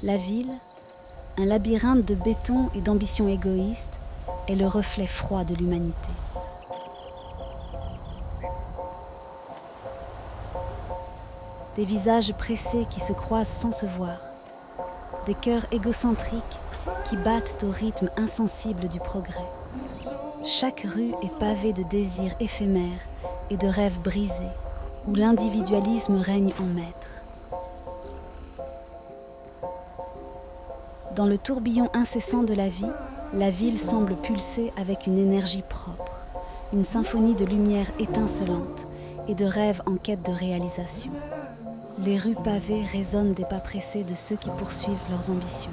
La ville, un labyrinthe de béton et d'ambitions égoïstes, est le reflet froid de l'humanité. Des visages pressés qui se croisent sans se voir, des cœurs égocentriques qui battent au rythme insensible du progrès. Chaque rue est pavée de désirs éphémères et de rêves brisés, où l'individualisme règne en maître. Dans le tourbillon incessant de la vie, la ville semble pulser avec une énergie propre, une symphonie de lumière étincelante et de rêves en quête de réalisation. Les rues pavées résonnent des pas pressés de ceux qui poursuivent leurs ambitions.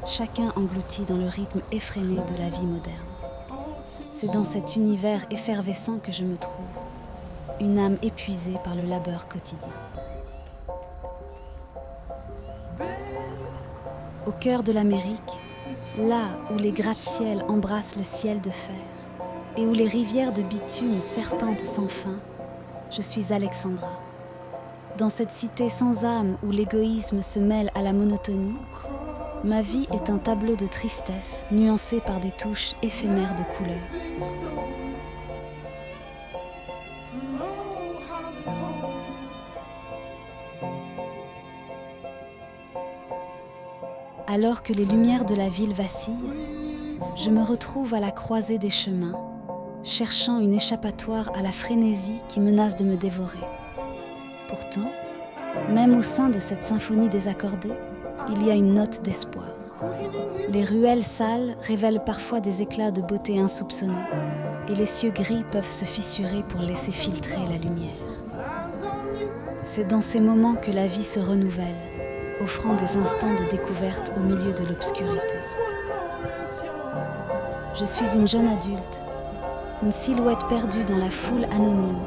Chacun englouti dans le rythme effréné de la vie moderne. C'est dans cet univers effervescent que je me trouve, une âme épuisée par le labeur quotidien. Au cœur de l'Amérique, là où les gratte-ciels embrassent le ciel de fer et où les rivières de bitume serpentent sans fin, je suis Alexandra. Dans cette cité sans âme où l'égoïsme se mêle à la monotonie, ma vie est un tableau de tristesse nuancé par des touches éphémères de couleurs. Alors que les lumières de la ville vacillent, je me retrouve à la croisée des chemins, cherchant une échappatoire à la frénésie qui menace de me dévorer. Pourtant, même au sein de cette symphonie désaccordée, il y a une note d'espoir. Les ruelles sales révèlent parfois des éclats de beauté insoupçonnés, et les cieux gris peuvent se fissurer pour laisser filtrer la lumière. C'est dans ces moments que la vie se renouvelle, offrant des instants de découverte au milieu de l'obscurité. Je suis une jeune adulte, une silhouette perdue dans la foule anonyme,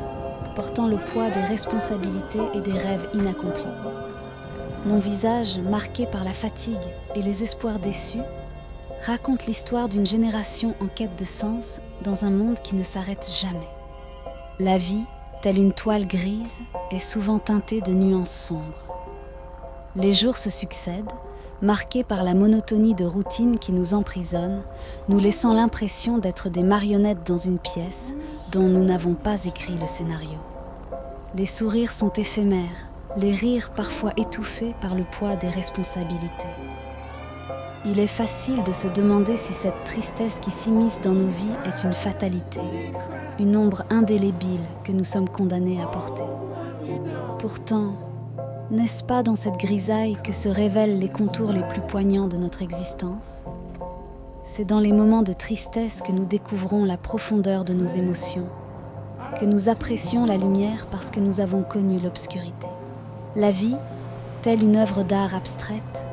portant le poids des responsabilités et des rêves inaccomplis. Mon visage, marqué par la fatigue et les espoirs déçus, raconte l'histoire d'une génération en quête de sens dans un monde qui ne s'arrête jamais. La vie, telle une toile grise, est souvent teintée de nuances sombres. Les jours se succèdent, marqués par la monotonie de routine qui nous emprisonne, nous laissant l'impression d'être des marionnettes dans une pièce dont nous n'avons pas écrit le scénario. Les sourires sont éphémères, les rires parfois étouffés par le poids des responsabilités. Il est facile de se demander si cette tristesse qui s'immisce dans nos vies est une fatalité, une ombre indélébile que nous sommes condamnés à porter. Pourtant, n'est-ce pas dans cette grisaille que se révèlent les contours les plus poignants de notre existence ? C'est dans les moments de tristesse que nous découvrons la profondeur de nos émotions, que nous apprécions la lumière parce que nous avons connu l'obscurité. La vie, telle une œuvre d'art abstraite,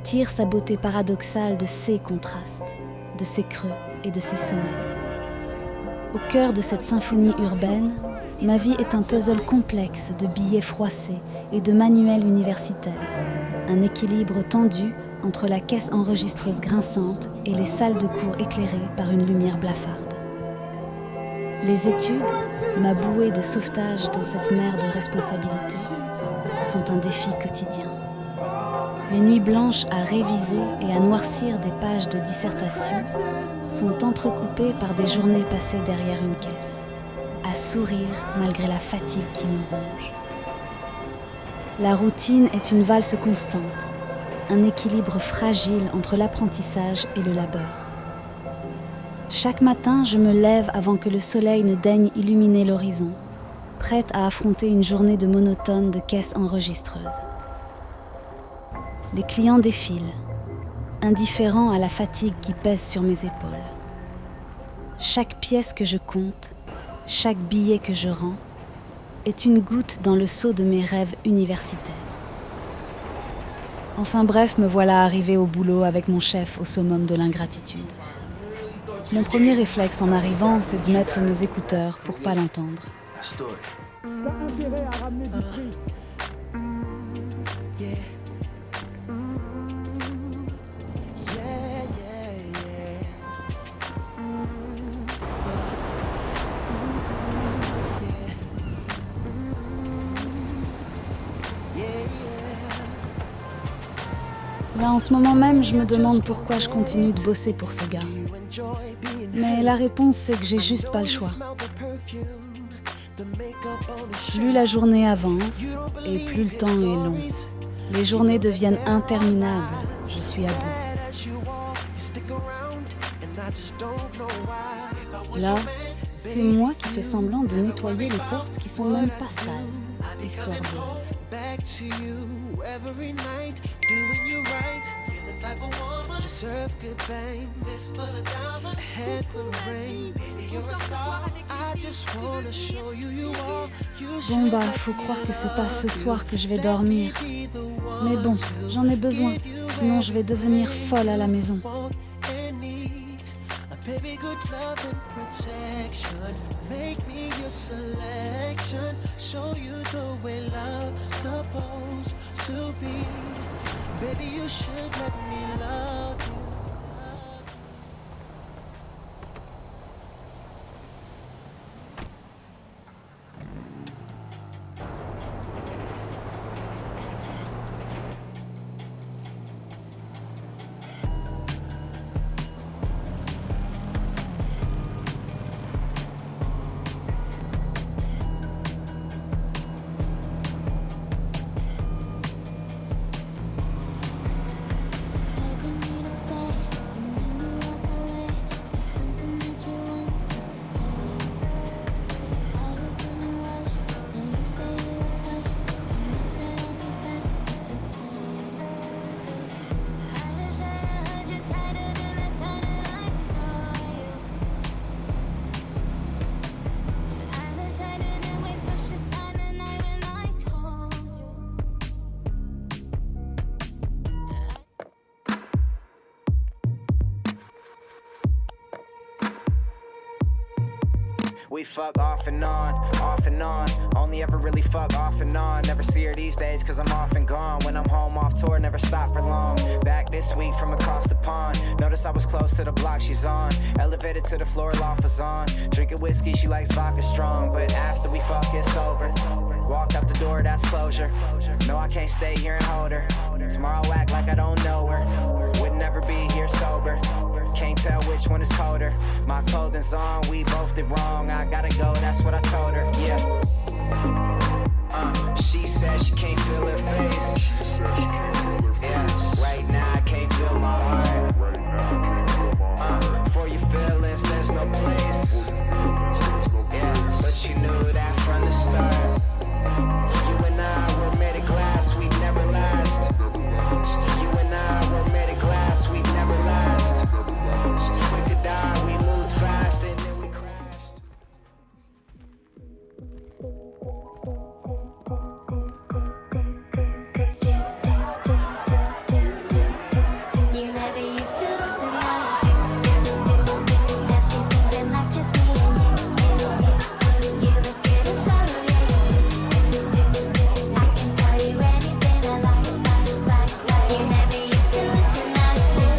tire sa beauté paradoxale de ces contrastes, de ces creux et de ces sommets. Au cœur de cette symphonie urbaine, ma vie est un puzzle complexe de billets froissés et de manuels universitaires, un équilibre tendu entre la caisse enregistreuse grinçante et les salles de cours éclairées par une lumière blafarde. Les études, ma bouée de sauvetage dans cette mer de responsabilités, sont un défi quotidien. Les nuits blanches à réviser et à noircir des pages de dissertation sont entrecoupées par des journées passées derrière une caisse, à sourire malgré la fatigue qui me ronge. La routine est une valse constante, un équilibre fragile entre l'apprentissage et le labeur. Chaque matin, je me lève avant que le soleil ne daigne illuminer l'horizon, prête à affronter une journée de monotone de caisse enregistreuse. Les clients défilent, indifférents à la fatigue qui pèse sur mes épaules. Chaque pièce que je compte, chaque billet que je rends, est une goutte dans le seau de mes rêves universitaires. Enfin bref, me voilà arrivée au boulot avec mon chef au summum de l'ingratitude. Mon premier réflexe en arrivant, c'est de mettre mes écouteurs pour pas l'entendre. T'as intérêt à ramener du prix. Là, en ce moment même, je me demande pourquoi je continue de bosser pour ce gars. Mais la réponse, c'est que j'ai juste pas le choix. Plus la journée avance et plus le temps est long. Les journées deviennent interminables. Je suis à bout. Là, c'est moi qui fais semblant de nettoyer les portes qui sont même pas sales, histoire de... Bon bah, faut croire que c'est pas ce soir que je vais dormir. Mais bon, j'en ai besoin, sinon je vais devenir folle à la maison. Baby, good love and protection. Make me your selection. Show you the way love's supposed to be. Baby, you should let me love you. We fuck off and on, only ever really fuck off and on. Never see her these days cause I'm off and gone. When I'm home off tour, never stop for long. Back this week from across the pond. Notice I was close to the block she's on. Elevated to the floor, loft was on. Drinking whiskey, she likes vodka strong. But after we fuck, it's over. Walked out the door, that's closure. No, I can't stay here and hold her. Tomorrow I'll act like I don't know her. Would never be here sober. Can't tell which one is colder. My clothing's on, we both did wrong. I gotta go, that's what I told her, yeah. She said she can't feel her face. Yeah, right now I can't feel my heart. For your feelings, there's no place. Yeah, but you knew that from the start. You and I were made of glass, we'd never last. You and I were made of glass, we'd never last. Quick to die, we moved fast and then we crashed. You never used to listen, now you do. There's few things in life, just me and you. You look good and so do. I can tell you anything I like. You never used to listen, now you do.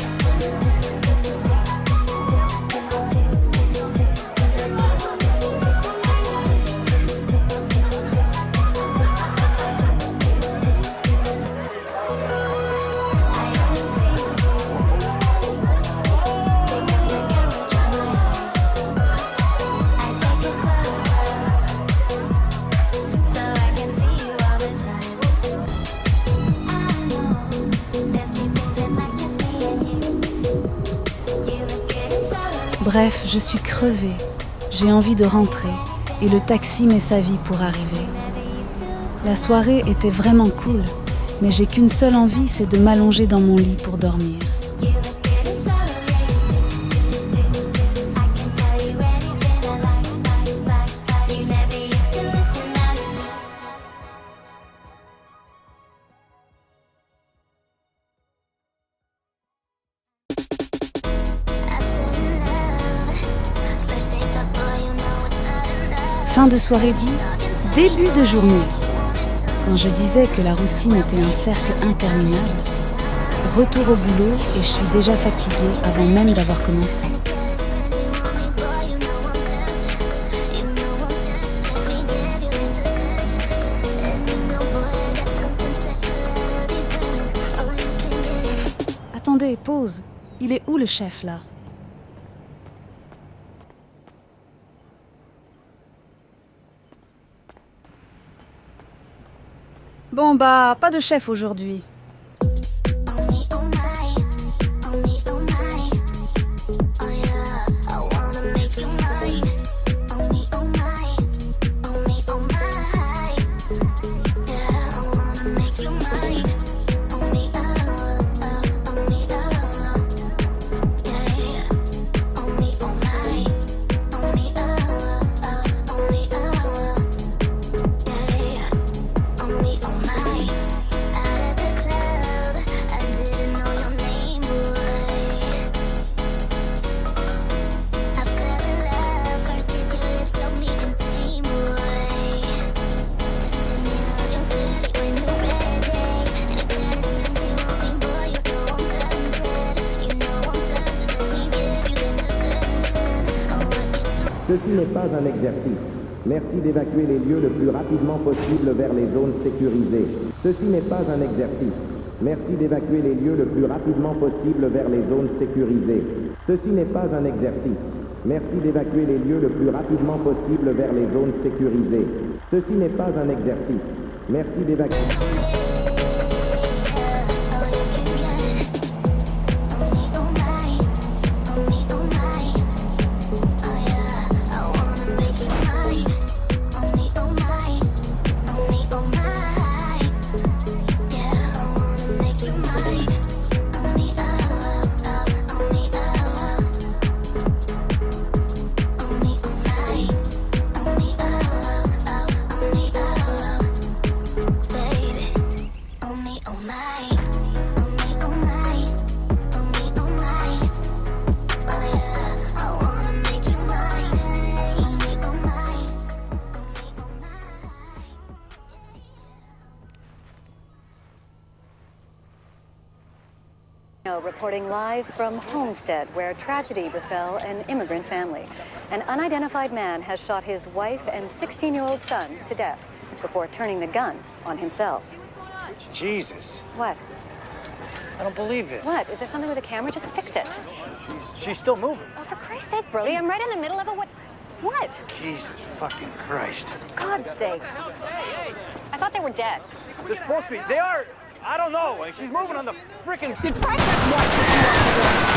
Bref, je suis crevée, j'ai envie de rentrer et le taxi met sa vie pour arriver. La soirée était vraiment cool, mais j'ai qu'une seule envie, c'est de m'allonger dans mon lit pour dormir. Fin de soirée dit, début de journée. Quand je disais que la routine était un cercle interminable, retour au boulot et je suis déjà fatiguée avant même d'avoir commencé. Attendez, pause. Il est où le chef, là? Bon bah, pas de chef aujourd'hui. Ceci n'est pas un exercice. Merci d'évacuer les lieux le plus rapidement possible vers les zones sécurisées. Ceci n'est pas un exercice. Merci d'évacuer les lieux le plus rapidement possible vers les zones sécurisées. Ceci n'est pas un exercice. Merci d'évacuer les lieux le plus rapidement possible vers les zones sécurisées. Ceci n'est pas un exercice. Merci d'évacuer... Reporting live from Homestead, where tragedy befell an immigrant family. An unidentified man has shot his wife and 16-year-old son to death before turning the gun on himself. Jesus. What? I don't believe this. What? Is there something with the camera? Just fix it. She's still moving. Oh, for Christ's sake, Brody, I'm right in the middle of it. What? Jesus fucking Christ. For God's sakes. I thought they were dead. They're supposed to be. They are. I don't know. She's moving on the freaking. Did Frank just watch?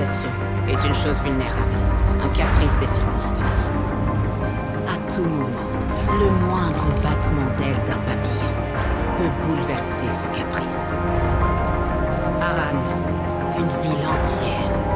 discrétion est une chose vulnérable, un caprice des circonstances. À tout moment, le moindre battement d'aile d'un papillon peut bouleverser ce caprice. Harran, une ville entière